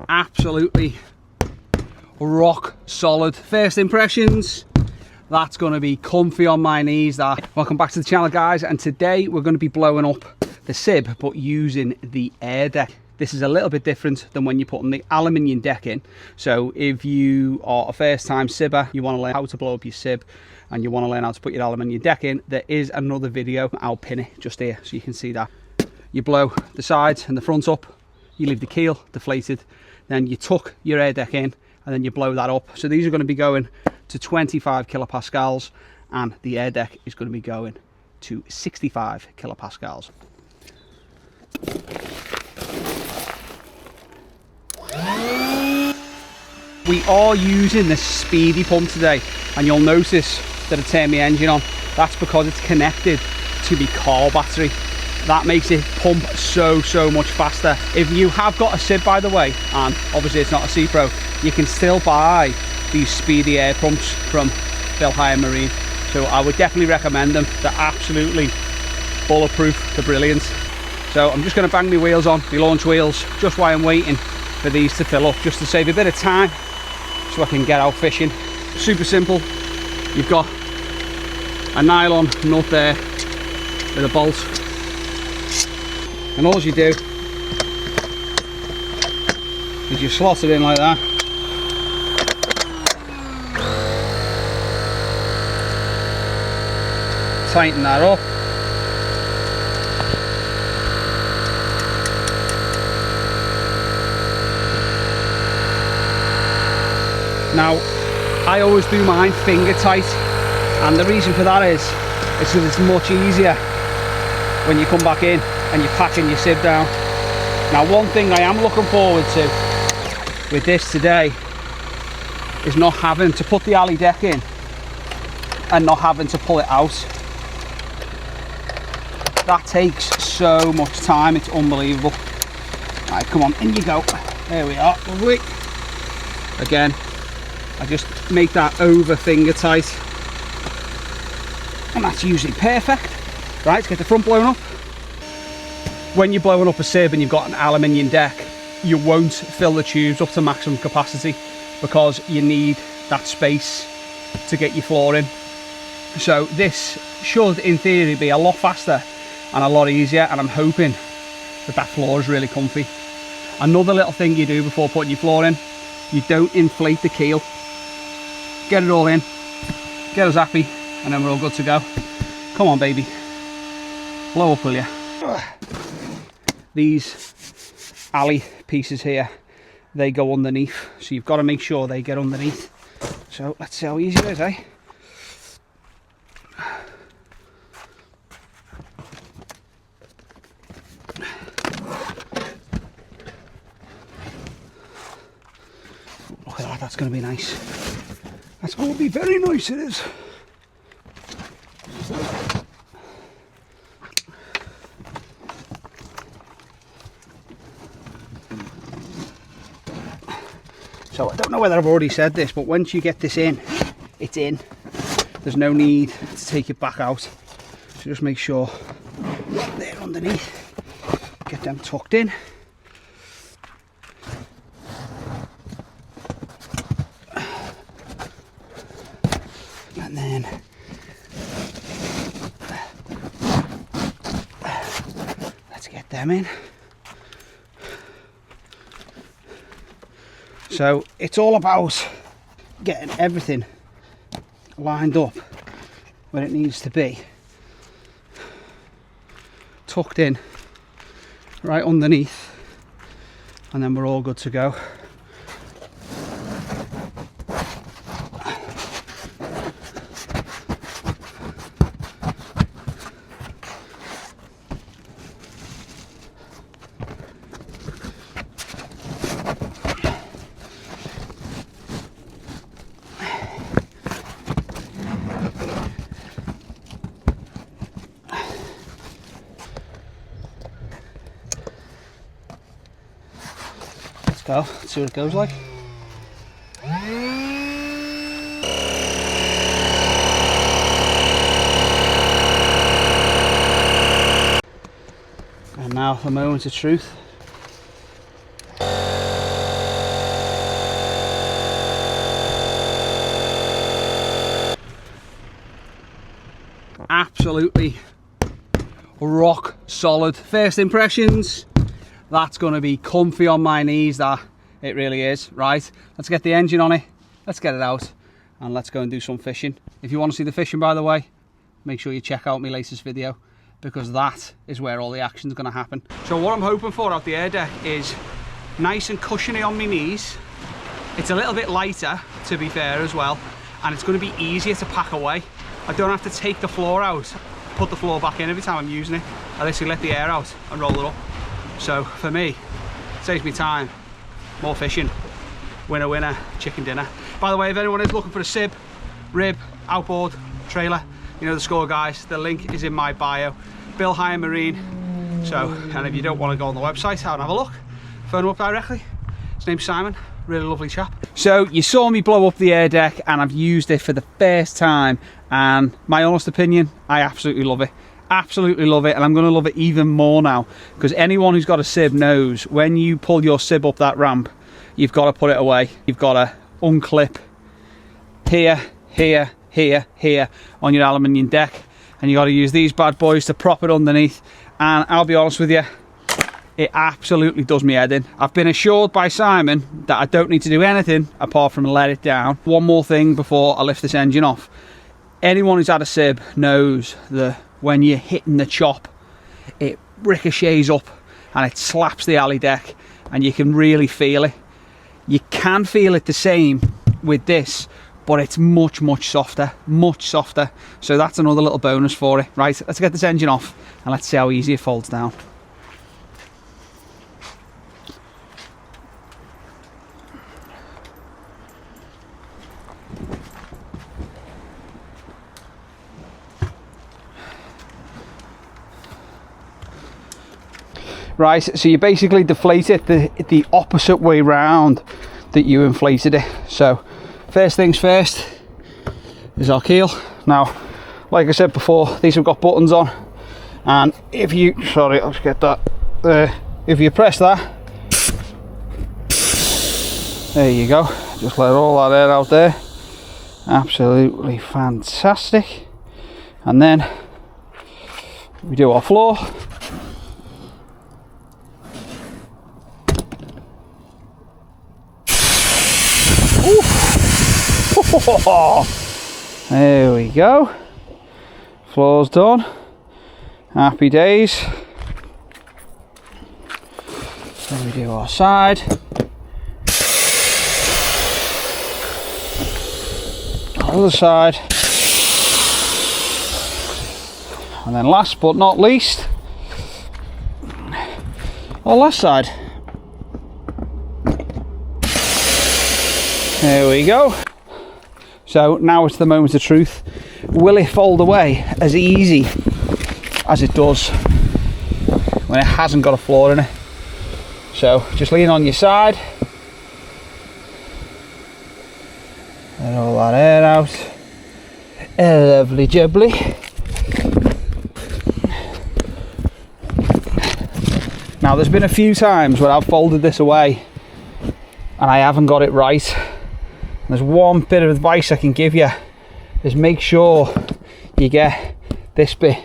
Absolutely rock solid. First impressions, that's going to be comfy on my knees. That. Welcome back to the channel, guys, and today we're going to be blowing up the sib but using the air deck. This is a little bit different than when you're putting the aluminium deck in. So if you are a first time sibber, you want to learn how to blow up your sib and you want to learn how to put your aluminium deck in, there is another video. I'll pin it just here so you can see that. You blow the sides and the front up, you leave the keel deflated, then you tuck your air deck in and then you blow that up. So these are going to be going to 25 kilopascals and the air deck is going to be going to 65 kilopascals. We are using the speedy pump today, and you'll notice that I turned my engine on. That's because it's connected to the car battery. That makes it pump so much faster. If you have got a sib, by the way, and obviously it's not a C-Pro, you can still buy these speedy air pumps from Phil Hire Marine. So I would definitely recommend them. They're absolutely bulletproof. They're brilliant. So I'm just going to bang my wheels on, the launch wheels, just while I'm waiting for these to fill up, just to save a bit of time so I can get out fishing. Super simple. You've got a nylon nut there with a bolt, and all you do is you slot it in like that. Tighten that up. Now, I always do mine finger tight, and the reason for that is because it's much easier when you come back in and you're packing your sib down. Now, one thing I am looking forward to with this today is not having to put the alley deck in and not having to pull it out. That takes so much time, it's unbelievable. Right, come on, in you go. There we are, lovely. Again, I just make that over finger tight, and that's usually perfect. Right, let's get the front blown up. When you're blowing up a sib and you've got an aluminium deck, you won't fill the tubes up to maximum capacity because you need that space to get your floor in. So this should, in theory, be a lot faster and a lot easier, and I'm hoping that that floor is really comfy. Another little thing you do before putting your floor in, you don't inflate the keel. Get it all in, get us happy, and then we're all good to go. Come on, baby, blow up, will you? These alley pieces here, they go underneath, so you've got to make sure they get underneath. So let's see how easy it is, eh? Look at that, that's going to be nice. That's going to be very nice, it is. So I don't know whether I've already said this, but once you get this in, it's in. There's no need to take it back out. So just make sure they're underneath. Get them tucked in. And then let's get them in. So it's all about getting everything lined up where it needs to be, tucked in right underneath, and then we're all good to go. Go, let's see what it goes like. And now the moment of truth. absolutely rock solid. First impressions, that's going to be comfy on my knees, that it really is. Right, let's get the engine on it, let's get it out, and let's go and do some fishing. If you want to see the fishing, by the way, make sure you check out my latest video, because that is where all the action's going to happen. So what I'm hoping for out the air deck is nice and cushiony on my knees. It's a little bit lighter, to be fair, as well, and it's going to be easier to pack away. I don't have to take the floor out, put the floor back in every time I'm using it. I literally let the air out and roll it up. So for me, it saves me time, more fishing, winner winner, chicken dinner. By the way, if anyone is looking for a sib, rib, outboard, trailer, you know the score, guys, the link is in my bio. Bill Hire Marine. So, and if you don't want to go on the website and have a look, phone him up directly. His name's Simon, really lovely chap. So you saw me blow up the air deck, and I've used it for the first time, and my honest opinion, I absolutely love it. Absolutely love it, and I'm going to love it even more now, because anyone who's got a sib knows when you pull your sib up that ramp, you've got to put it away. You've got to unclip here, here, here, here on your aluminium deck, and you got to use these bad boys to prop it underneath. And I'll be honest with you, it absolutely does me head in. I've been assured by Simon that I don't need to do anything apart from let it down. One more thing before I lift this engine off. Anyone who's had a sib knows that when you're hitting the chop, it ricochets up and it slaps the alley deck, and you can really feel it. You can feel it the same with this, but it's much softer, much softer. So that's another little bonus for it. Right, let's get this engine off and let's see how easy it folds down. Right, so you basically deflate it the opposite way round that you inflated it. So first things first is our keel. Now, like I said before, these have got buttons on, and if you, sorry, I'll just get that there. If you press that, there you go, just let all that air out there. Absolutely fantastic. And then we do our floor. There we go, floor's done, happy days. Then we do our side, other side, and then last but not least, our last side. There we go. So now it's the moment of truth. Will it fold away as easy as it does when it hasn't got a floor in it? So just lean on your side, let all that air out. Lovely jubbly. Now there's been a few times where I've folded this away and I haven't got it right. There's one bit of advice I can give you, is make sure you get this bit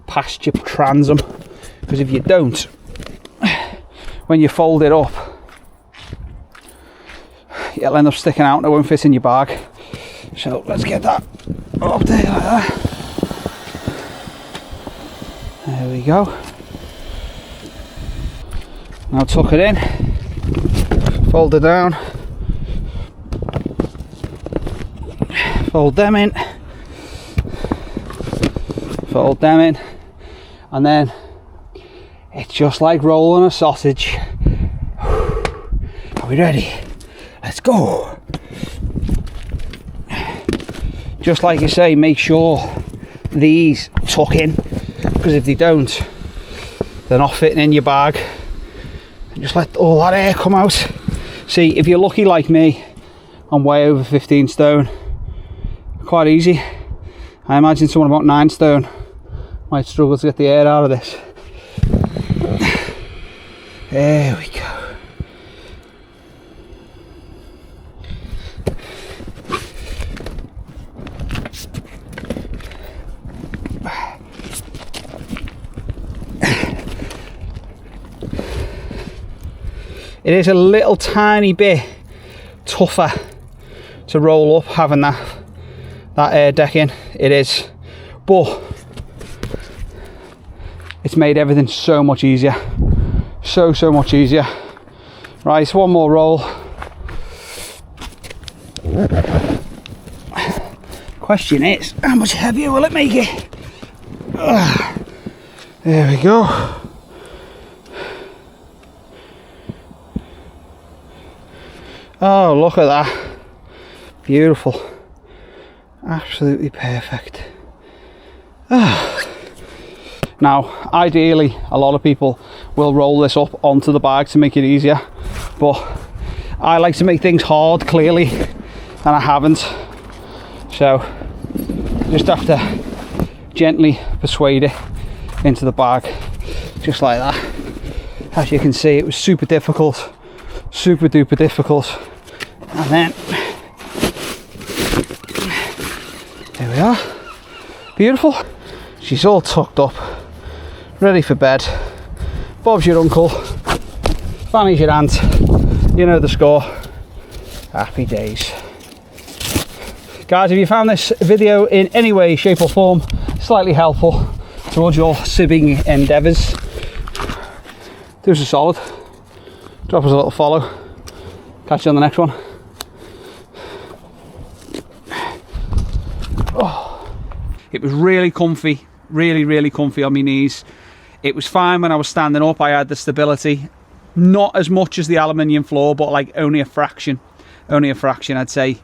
past your transom, because if you don't, when you fold it up, it'll end up sticking out and it won't fit in your bag. So let's get that up there like that. There we go. Now tuck it in, fold it down, fold them in, fold them in, and then it's just like rolling a sausage. Are we ready? Let's go. Just like you say, make sure these tuck in, because if they don't, they're not fitting in your bag. And just let all that air come out. See, if you're lucky like me, I'm way over 15 stone. Quite easy. I imagine someone about 9 stone might struggle to get the air out of this. There we go. It is a little tiny bit tougher to roll up having that air decking. It is, but it's made everything so much easier. So much easier. Right, one more roll. Question is, how much heavier will it make it? There we go. Oh, look at that. Beautiful. Absolutely perfect. Now, ideally, a lot of people will roll this up onto the bag to make it easier, but I like to make things hard, clearly, and I haven't. So, just have to gently persuade it into the bag, just like that. As you can see, it was super difficult, super duper difficult. And then, there we are. Beautiful. She's all tucked up, ready for bed. Bob's your uncle, Fanny's your aunt. You know the score. Happy days. Guys, if you found this video in any way, shape or form slightly helpful towards your sibbing endeavours, do us a solid. Drop us a little follow. Catch you on the next one. Oh. It was really comfy, really comfy on my knees. It was fine when I was standing up. I had the stability, not as much as the aluminium floor, but like only a fraction. I'd say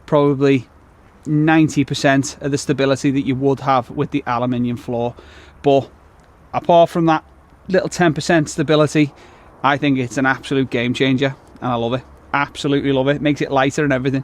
probably 90% of the stability that you would have with the aluminium floor. But apart from that little 10% stability, I think it's an absolute game changer, and I love it. Absolutely love it. Makes it lighter and everything.